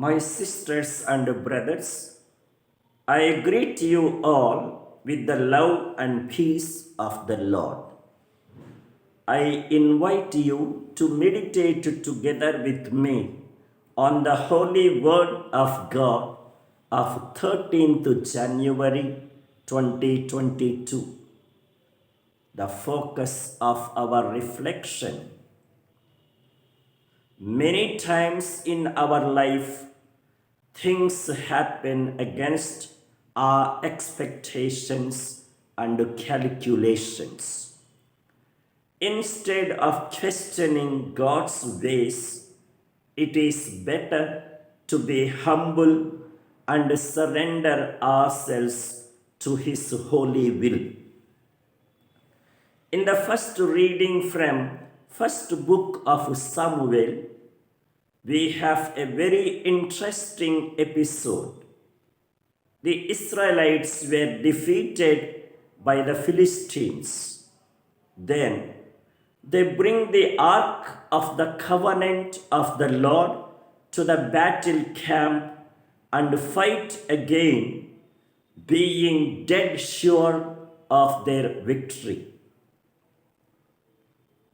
My sisters and brothers, I greet you all with the love and peace of the Lord. I invite you to meditate together with me on the Holy Word of God of 13th January 2022. The focus of our reflection. Many times in our life, things happen against our expectations and calculations. Instead of questioning God's ways, it is better to be humble and surrender ourselves to His holy will. In the first reading from first book of Samuel, we have a very interesting episode. The Israelites were defeated by the Philistines. Then they bring the Ark of the Covenant of the Lord to the battle camp and fight again, being dead sure of their victory.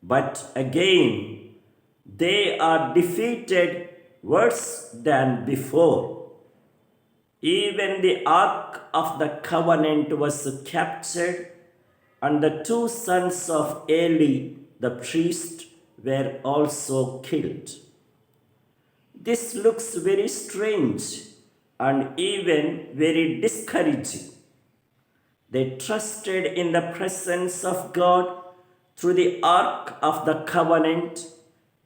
But again, they are defeated worse than before. Even the Ark of the Covenant was captured, and the two sons of Eli, the priest, were also killed. This looks very strange and even very discouraging. They trusted in the presence of God through the Ark of the Covenant,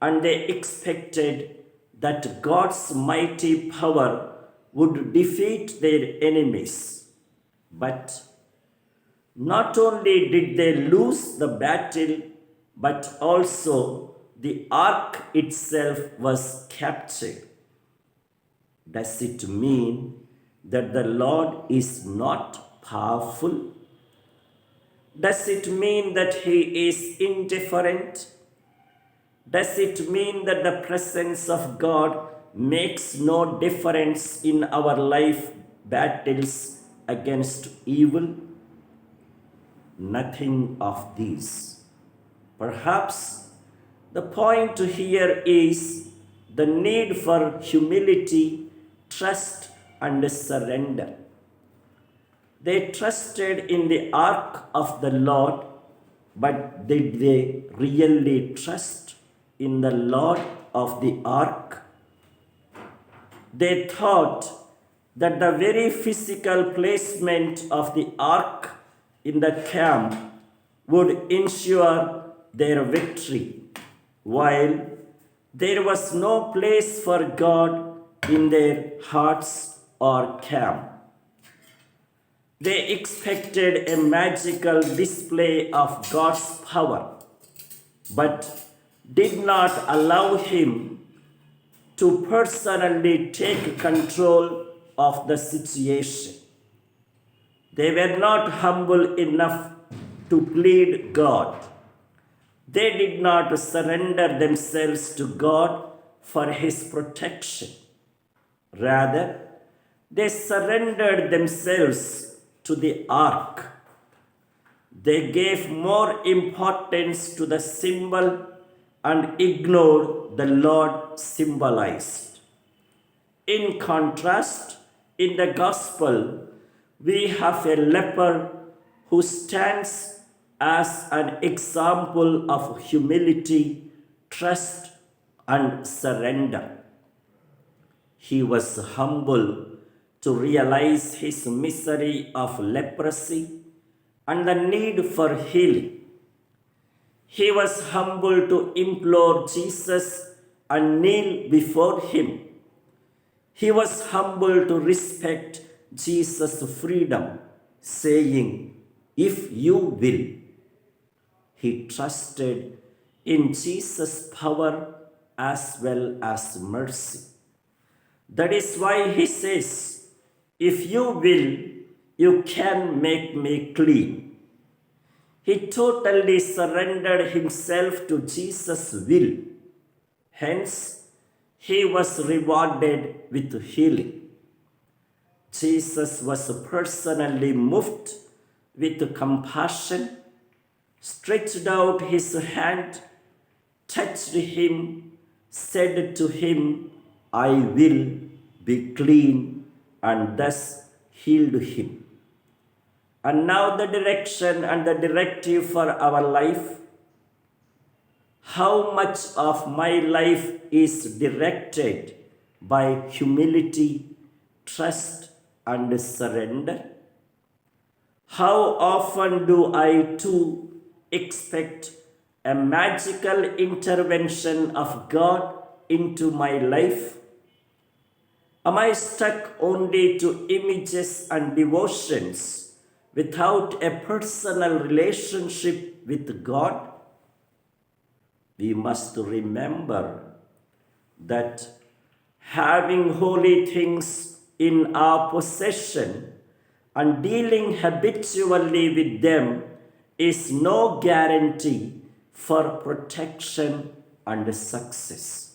and they expected that God's mighty power would defeat their enemies. But not only did they lose the battle, but also the Ark itself was captured. Does it mean that the Lord is not powerful? Does it mean that He is indifferent? Does it mean that the presence of God makes no difference in our life battles against evil? Nothing of these. Perhaps the point here is the need for humility, trust, and surrender. They trusted in the Ark of the Lord, but did they really trust in the Lord of the Ark? They thought that the very physical placement of the Ark in the camp would ensure their victory, while there was no place for God in their hearts or camp. They expected a magical display of God's power, but did not allow Him to personally take control of the situation. They were not humble enough to plead God. They did not surrender themselves to God for His protection. Rather, they surrendered themselves to the Ark. They gave more importance to the symbol and ignored the Lord symbolized. In contrast, in the Gospel, we have a leper who stands as an example of humility, trust, and surrender. He was humble to realize his misery of leprosy and the need for healing. He was humble to implore Jesus and kneel before Him. He was humble to respect Jesus' freedom, saying, "If you will." He trusted in Jesus' power as well as mercy. That is why he says, "If you will, you can make me clean." He totally surrendered himself to Jesus' will. Hence, he was rewarded with healing. Jesus was personally moved with compassion, stretched out his hand, touched him, said to him, I will be clean, and thus healed him. And now the direction and the directive for our life. How much of my life is directed by humility, trust, and surrender? How often do I too expect a magical intervention of God into my life? Am I stuck only to images and devotions without a personal relationship with God? We must remember that having holy things in our possession and dealing habitually with them is no guarantee for protection and success.